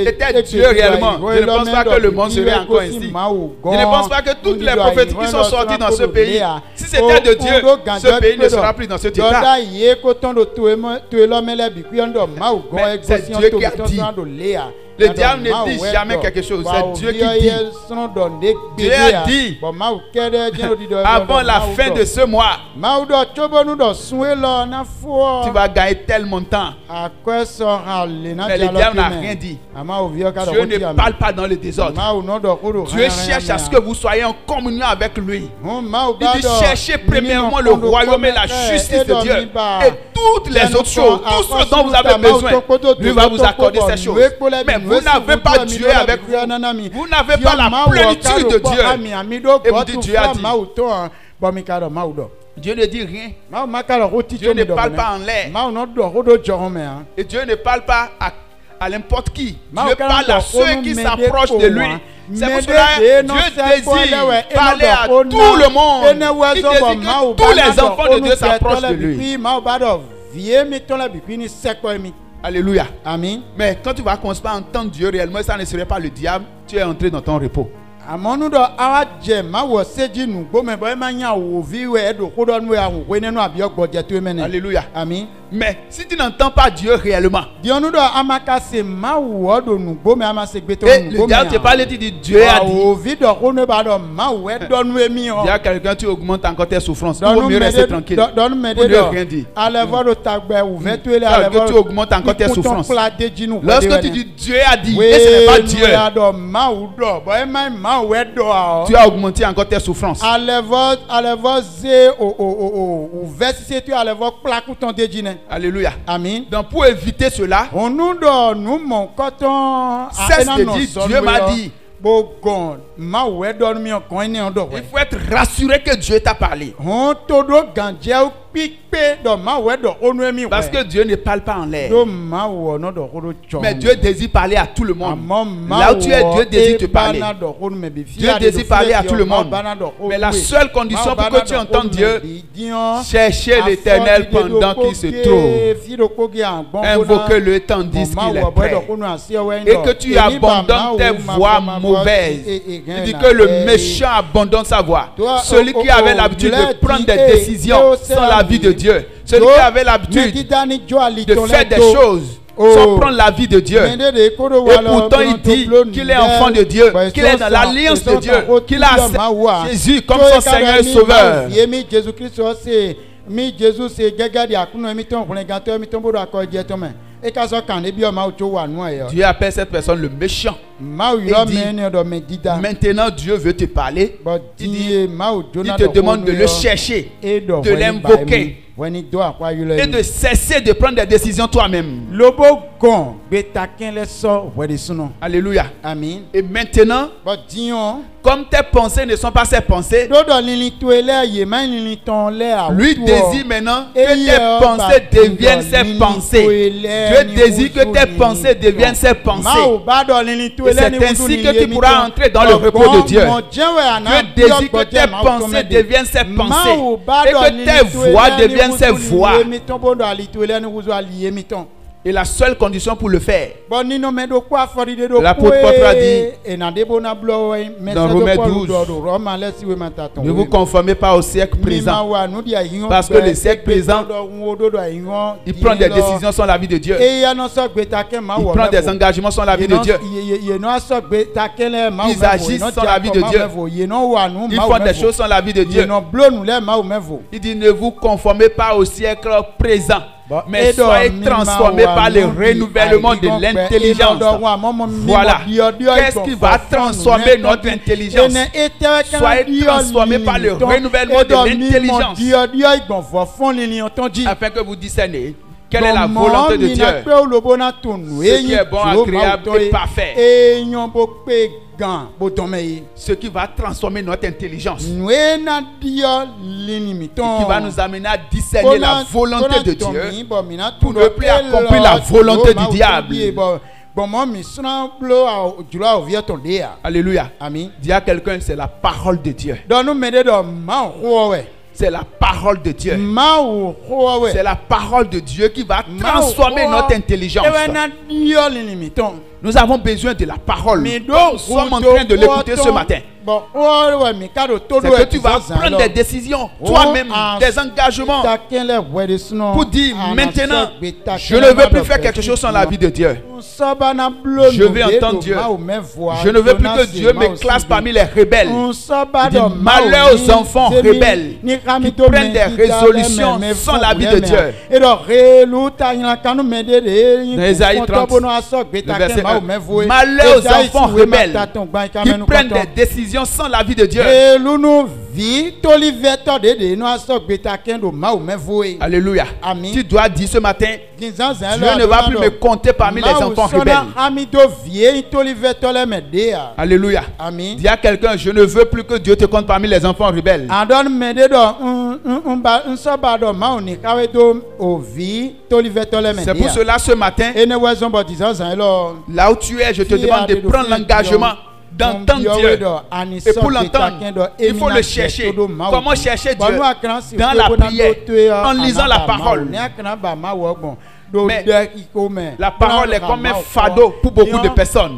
étaient Dieu réellement, je ne pense pas que le monde serait encore ici. Je ne pense pas que toutes les prophéties qui sont sorties dans ce pays, si c'était de Dieu, ce pays ne sera plus dans cet état. Mais c'est Dieu qui a dit. Le diable ne dit jamais quelque chose, c'est Dieu qui dit. Dieu a dit avant la fin de ce mois, tu vas gagner tel montant. Mais le diable n'a rien dit. Dieu ne parle pas dans le désordre. Dieu cherche à ce que vous soyez en communion avec lui. Il dit cherchez premièrement le royaume et la justice de Dieu. Et toutes les autres choses, tout ce dont vous avez besoin, lui va vous accorder ces choses. Mais vous n'avez pas Dieu avec vous. Vous n'avez pas la plénitude de Dieu. Et vous dites Dieu a dit. Dieu ne dit rien. Dieu ne parle pas en l'air. Et Dieu ne parle pas à n'importe qui. Dieu parle à ceux qui s'approchent de lui. C'est pour cela que Dieu désire parler à tout le monde. Il désire que tous les enfants de Dieu s'approchent de lui. Alléluia. Amen. Mais quand tu vas commencer à entendre Dieu réellement, ça ne serait pas le diable. Tu es entré dans ton repos. Alléluia. Amen. Mais si tu n'entends pas Dieu réellement, et le diable te parle et tu dis Dieu a dit. Il y a quelqu'un, tu augmentes encore tes souffrances. Il vaut mieux rester tranquille. Pour ne rien dire. Tu augmentes encore tes souffrances. Lorsque tu dis Dieu a dit, et ce n'est pas Dieu. tu as augmenté encore tes souffrances. Alléluia. Amen. Donc pour éviter cela, cesse de dire Dieu m'a dit. Il faut être rassuré que Dieu t'a parlé. Parce que Dieu ne parle pas en l'air. Mais Dieu désire parler à tout le monde. Là où tu es, Dieu désire te parler. Dieu désire parler à tout le monde. Mais la seule condition pour que tu entendes Dieu, cherchez l'Éternel pendant qu'il se trouve. Invoquez-le tandis qu'il est prêt. Et que tu abandonnes tes voies mauvaises. Il dit que le méchant abandonne sa voie. Celui qui avait l'habitude de prendre des décisions sans la vie de Dieu. Celui qui avait l'habitude de faire des choses sans prendre la vie de Dieu. Et pourtant il dit qu'il est enfant de Dieu, qu'il est dans l'alliance de Dieu, qu'il a Jésus comme son Seigneur et Sauveur. Dieu appelle cette personne le méchant. Il dit, maintenant Dieu veut te parler. Il te demande de le chercher, de l'invoquer et de cesser de prendre des décisions toi-même. Alléluia. Amen. Et maintenant, comme tes pensées ne sont pas ses pensées, lui désire maintenant que tes pensées deviennent ses pensées. Dieu désire que tes pensées deviennent ses pensées. Et c'est ainsi que tu pourras entrer dans le repos de Dieu. Dieu désire que tes pensées deviennent ses pensées et que tes voix deviennent ses voix. Et la seule condition pour le faire, l'apôtre Paul a dit dans Romains 12, ne vous conformez pas au siècle présent, parce que le siècle présent, il prend des décisions sans la vie de Dieu. Il prend des engagements sans la vie de Dieu. Ils agissent sans la vie de Dieu. Ils font des choses sans la vie de Dieu. Il dit ne vous conformez pas au siècle présent, mais soyez transformés par le renouvellement de l'intelligence. Voilà. Qu'est-ce qui va transformer notre intelligence? Soyez transformés par le renouvellement de l'intelligence. Afin que vous discerniez quelle est la volonté de Dieu. Ce qui est bon, agréable et parfait. Ce qui va transformer notre intelligence. Qui va nous amener à discerner la volonté de Dieu pour ne plus accomplir la volonté du diable. Alléluia. Dis à quelqu'un, c'est la parole de Dieu. C'est la parole de Dieu. C'est la parole de Dieu qui va transformer notre intelligence. Nous avons besoin de la parole. Nous sommes en train de l'écouter ce matin. C'est que tu vas prendre des décisions toi-même, des engagements pour dire maintenant je ne veux plus faire quelque chose sans la vie de Dieu. Je veux entendre Dieu. Je ne veux plus que Dieu me classe parmi les rebelles. Il dit malheur aux enfants rebelles qui prennent des résolutions sans la vie de Dieu. Dans Ésaïe 30, le verset 1. Malheur aux enfants rebelles qui prennent des décisions sans la vie de Dieu. Alléluia. Tu dois dire ce matin, Dieu ne va plus me compter parmi les enfants rebelles. Alléluia. Dis à quelqu'un, je ne veux plus que Dieu te compte parmi les enfants rebelles. C'est pour cela ce matin, là où tu es, je te demande de prendre l'engagement d'entendre Dieu. Et pour l'entendre, il faut le chercher. Comment chercher Dieu? Dans la prière, en lisant la parole. Mais la parole est comme un fardeau pour beaucoup de personnes.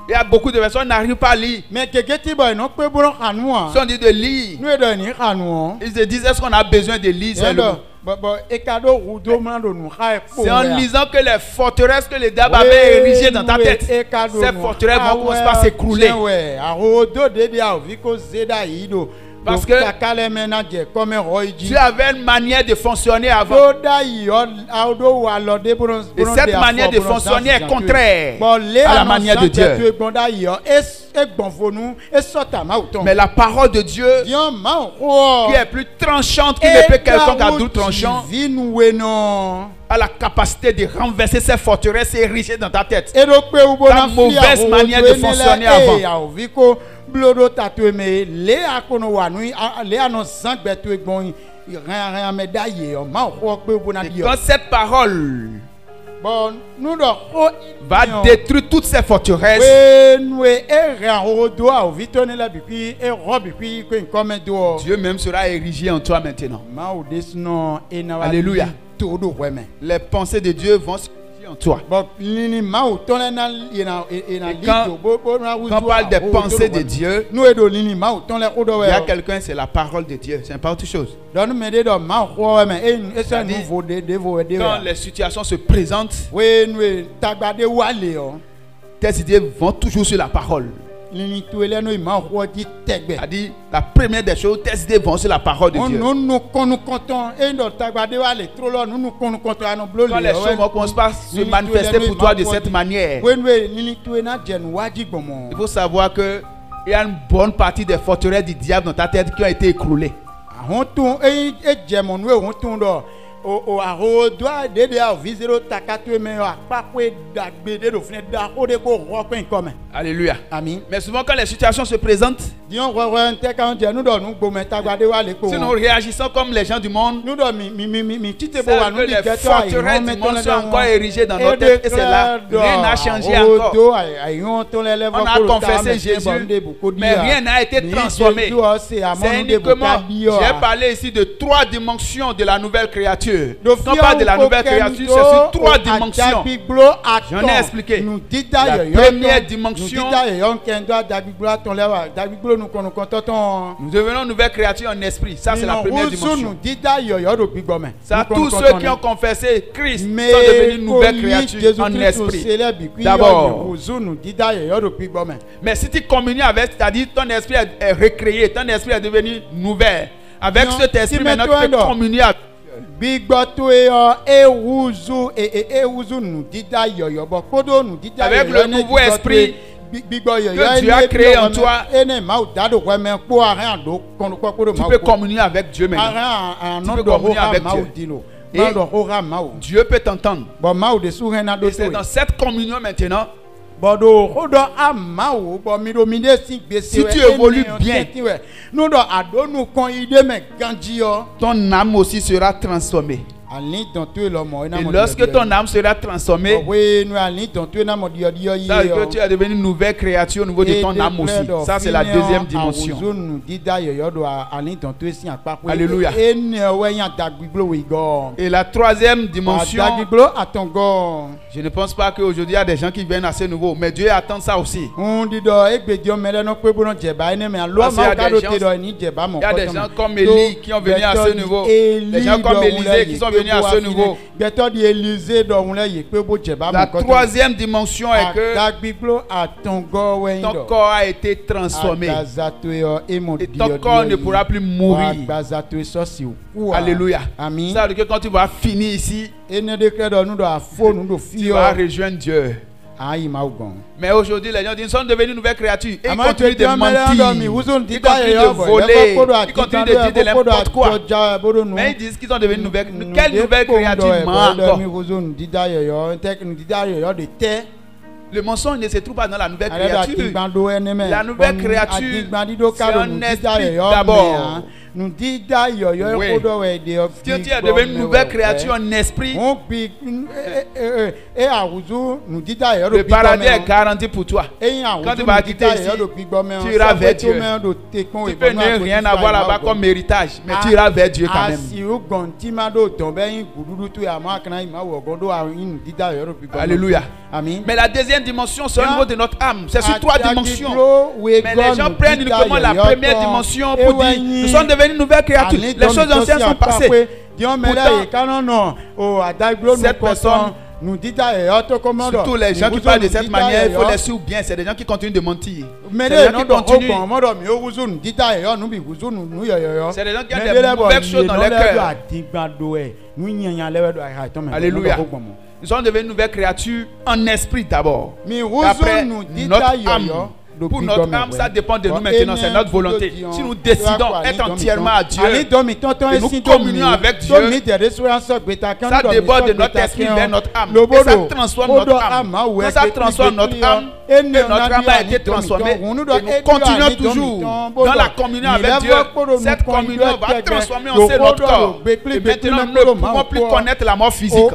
Il y a beaucoup de personnes qui n'arrivent pas à lire. Si on dit de lire, ils se disent est-ce qu'on a besoin de lire? C'est en lisant que les forteresses que les diables avaient érigées dans ta tête, ces forteresses vont commencer à s'écrouler. Parce que tu avais une manière de fonctionner avant. Et cette manière de fonctionner est contraire à la manière de Dieu. Mais la parole de Dieu, qui est plus tranchante que l'épée quelconque à double tranchant, a la capacité de renverser ces forteresses et ériger dans ta tête ta mauvaise manière de fonctionner avant. Et quand cette parole va détruire toutes ces forteresses, Dieu même sera érigé en toi maintenant. Alléluia. Les pensées de Dieu vont se en toi. Et quand on parle des pensées de Dieu, il y a quelqu'un, c'est la parole de Dieu. C'est pas autre chose. Quand les situations se présentent, tes idées vont toujours sur la parole. C'est-à-dire, la première des choses, tes idées vont sur la parole de Dieu. Quand les choses vont commencer à se manifester pour toi de cette manière, il faut savoir qu'il y a une bonne partie des forteresses du diable dans ta tête qui ont été écroulées. Alléluia. Amen. Mais souvent quand les situations se présentent, si nous réagissons comme les gens du monde, c'est que les forteresses du monde sont encore érigées dans nos têtes et c'est là, rien n'a changé encore. On a confessé Jésus, mais rien n'a été transformé. C'est uniquement, j'ai parlé ici de 3 dimensions de la nouvelle créature. Quand on parle de la nouvelle créature, c'est sur 3 dimensions. J'en ai expliqué. La première dimension, nous devenons nouvelle créature en esprit. Ça, c'est la première dimension. Ça, tous ceux qui ont confessé Christ sont devenus nouvelle créature en esprit. D'abord. Mais si tu communies avec, c'est-à-dire ton esprit est recréé, ton esprit est devenu nouvel. Avec cet esprit, maintenant tu peux communier avec. Avec le nouveau esprit que Dieu a créé en toi, tu peux communier avec Dieu maintenant. Tu peux communier avec Dieu. Et Dieu peut t'entendre. Et c'est dans cette communion maintenant, si tu évolues bien, ton âme aussi sera transformée. Et lorsque ton âme sera transformée, ça veut dire que tu es devenu une nouvelle créature au niveau de ton âme aussi. Ça, c'est la deuxième dimension. Alléluia. Et la troisième dimension, je ne pense pas qu'aujourd'hui il y a des gens qui viennent assez nouveaux, mais Dieu attend ça aussi. Il y a des gens comme Élie qui ont venu à ce niveau. Des gens comme Élisée qui sont venus à ce niveau. La troisième dimension est que ton corps a été transformé. Et ton corps ne pourra plus mourir. Alléluia. Ça veut dire que quand tu vas finir ici, tu vas rejoindre Dieu. Mais aujourd'hui, les gens disent, ils sont devenus une nouvelle créature. Et ils continuent de mentir. Ils continuent de voler. Ils continuent de dire de n'importe quoi. Mais ils disent qu'ils sont devenus une nouvelle créature. Quelle nouvelle créature ment encore? Le mensonge ne se trouve pas dans la nouvelle créature. La nouvelle créature, c'est un esprit d'abord. Oui. Si tu es devenu une nouvelle créature en esprit, le paradis est garanti pour toi. Quand tu vas quitter ici, tu iras vers Dieu. Tu peux ne rien avoir là-bas comme héritage, mais tu iras vers Dieu quand même. Alléluia. Amen. Mais la deuxième dimension, c'est au niveau de notre âme. C'est sur 3 dimensions. Mais les gens prennent uniquement la première dimension pour dire, nous sommes devenus une nouvelle créature. Les choses anciennes sont passées. Pourtant, cette personne Surtout les gens qui parlent de cette manière, il faut les suivre bien. C'est des gens qui continuent de mentir. C'est des gens qui continuent. C'est des gens qui ont des mauvaises choses dans leur cœur. Alléluia. Nous sommes devenus une nouvelle créature en esprit d'abord. Après, notre âme. Pour notre âme, ça dépend de nous maintenant, c'est notre volonté. Si nous décidons être entièrement à Dieu, et nous communions avec Dieu, ça déborde de notre esprit vers notre âme. Et ça transforme notre âme. Quand ça transforme notre âme, et notre âme a été transformée, et nous continuons toujours dans la communion avec Dieu. Cette communion va transformer en notre corps. Et maintenant, nous ne pouvons plus connaître la mort physique.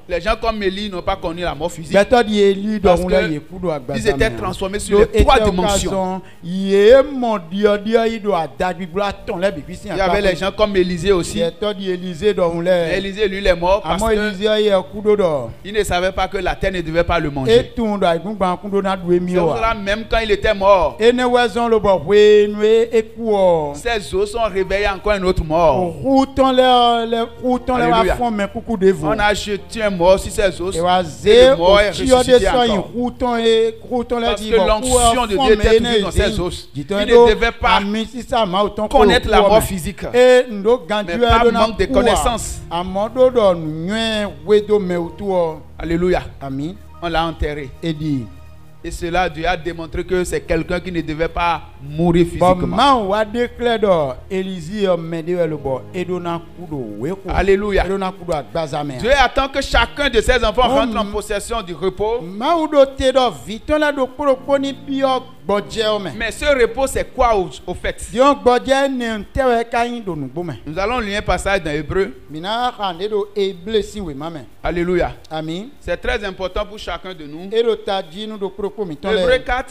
Les gens comme Élie n'ont pas connu la mort physique parce qu'ils étaient transformés sur les 3 dimensions. Il y avait les gens comme Élisée aussi. Élisée, lui, il est mort parce qu'il ne savait pas que la terre ne devait pas le manger. C'est pour cela, même quand il était mort, ses os sont réveillés encore un autre mort. Alléluia. On a jeté un mort sur ses os. Et le mort est ressuscité encore. Parce que l'onction de Dieu était toujours dans ses os. Il ne devait pas connaître la mort physique, mais par manque de connaissances. Alléluia. On l'a enterré. Et cela, Dieu a démontré que c'est quelqu'un qui ne devait pas mourir physiquement. Alléluia. Dieu attend que chacun de ses enfants rentre en possession du repos. Mais ce repos, c'est quoi au fait? Nous allons lire un passage dans Hébreu. Alléluia. C'est très important pour chacun de nous. Hébreu 4.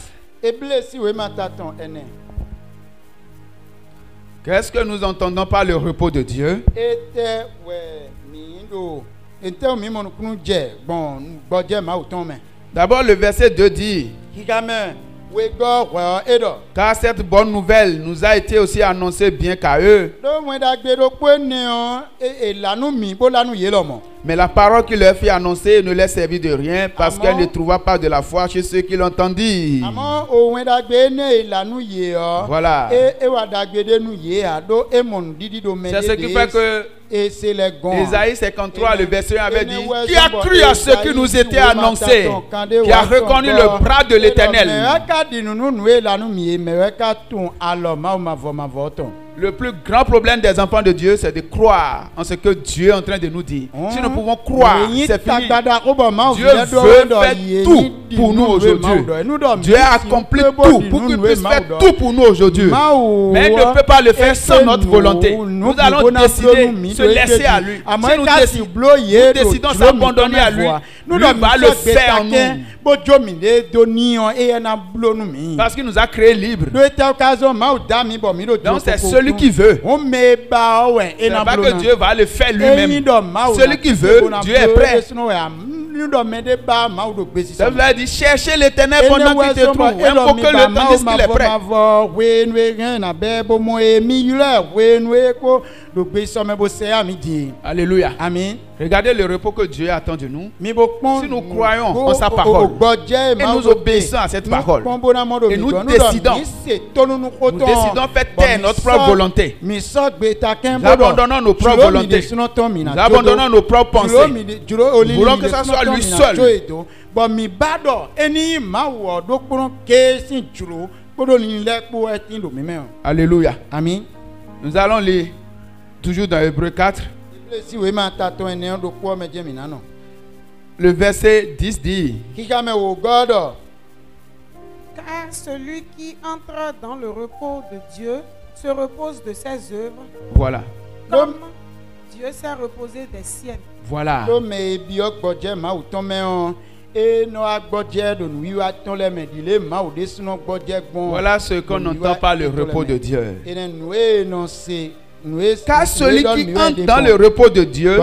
Qu'est-ce que nous entendons par le repos de Dieu? D'abord, le verset 2 dit: car cette bonne nouvelle nous a été aussi annoncée bien qu'à eux. Mais la parole qui leur fit annoncer ne leur servit de rien parce qu'elle ne trouva pas de la foi chez ceux qui l'entendirent. Voilà. C'est ce qui fait que Ésaïe 53, le verset 1 avait dit: qui a cru à ce qui nous était annoncé, qui a reconnu le bras de l'Éternel. Le plus grand problème des enfants de Dieu, c'est de croire en ce que Dieu est en train de nous dire. Si nous pouvons croire, c'est fini. Dieu veut faire tout pour nous aujourd'hui. Dieu a accompli tout pour qu'il puisse faire tout pour nous aujourd'hui. Mais il ne peut pas le faire sans notre volonté. Nous allons décider de se laisser à lui. Si nous décidons de s'abandonner à lui, lui va le faire en nous. Parce qu'il nous a créés libres. Donc c'est celui qui veut. C'est pas que Dieu va le faire lui-même. Celui qui veut, Dieu est prêt. Ça veut dire chercher l'Éternel pendant qu'il te trouve. Invoquer le temps qu'il est prêt. Alléluia. Amen. Regardez le repos que Dieu attend de nous. Si nous croyons en sa parole et nous obéissons à cette parole et nous décidons faire taire notre propre volonté, nous abandonnons nos propres volontés, nous abandonnons nos propres pensées, nous voulons que ça soit lui seul. Alléluia. Amen. Nous allons lire toujours dans Hébreu 4. Le verset 10 dit: car celui qui entre dans le repos de Dieu se repose de ses œuvres. Voilà. Comme Dieu s'est reposé des siennes. Voilà. Voilà ce qu'on entend par le repos de Dieu. Car celui qui entre dans le repos de Dieu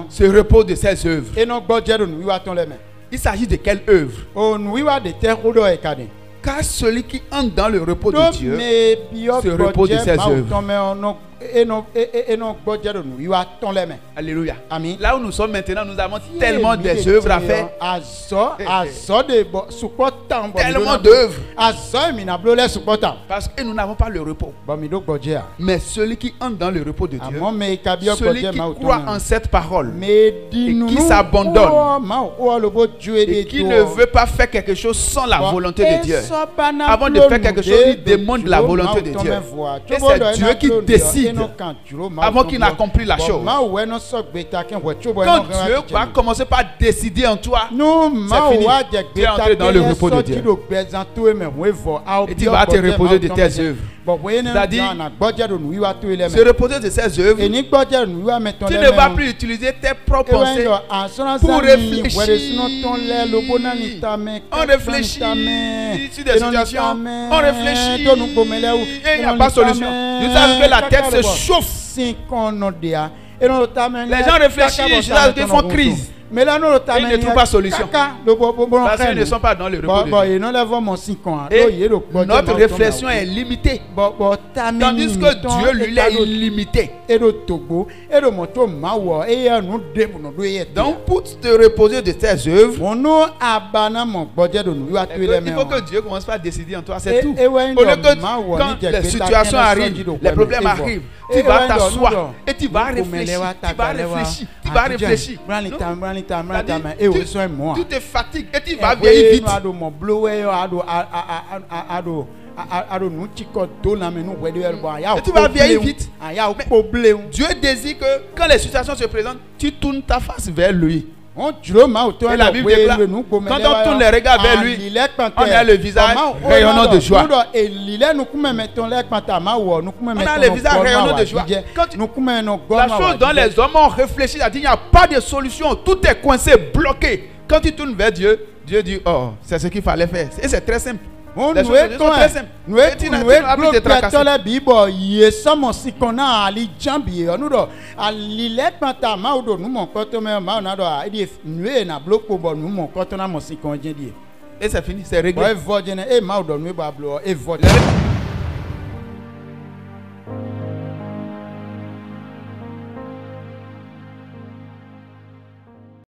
se repose de ses œuvres. Il s'agit de quelle œuvre? Car celui qui entre dans le repos de Dieu se repose de ses œuvres. Alléluia. Amen. Là où nous sommes maintenant, nous avons tellement des œuvres à faire. Tellement d'œuvres. Parce que nous n'avons pas le repos. Mais celui qui entre dans le repos de Dieu, celui qui croit en cette parole et qui s'abandonne et qui ne veut pas faire quelque chose sans la volonté de Dieu. Avant de faire quelque chose, il demande la volonté de Dieu. Et c'est Dieu qui décide avant qu'il n'accomplisse la chose. Quand Dieu va commencer par décider en toi, c'est fini. Tu es entré dans le repos de Dieu. Et tu vas te reposer de tes œuvres. C'est-à-dire, se reposer de ses œuvres, tu ne vas plus utiliser tes propres pensées pour réfléchir. On réfléchit sur des situations, on réfléchit et il n'y a pas de solution. Vous savez que la tête se chauffe. Les gens réfléchissent jusqu'à ce qu'ils font crise. Mais là, ils ne trouvent pas de solution. Parce qu'ils ne sont pas dans le repos de Dieu. Et notre réflexion est limitée. Tandis que Dieu, lui, est illimité. Donc, pour te reposer de tes œuvres, il faut que Dieu commence par décider en toi, c'est tout. Au lieu que quand les situations arrivent, les problèmes arrivent, tu vas t'asseoir et tu vas réfléchir. Tu vas réfléchir. Tu te fatigues et tu vas vieillir vite. Et tu vas vieillir vite. Dieu désire que quand les situations se présentent, tu tournes ta face vers lui. Et la Bible déclare, quand on tourne les regards vers lui, on a le visage rayonnant de joie. On a le visage rayonnant de joie. La chose dont les hommes ont réfléchi, il n'y a pas de solution, tout est coincé, bloqué. Quand tu tournes vers Dieu, Dieu dit, oh, c'est ce qu'il fallait faire. Et c'est très simple. Les choses sont très simples. Tu n'as plus de tracasser. Et c'est fini, c'est réglé.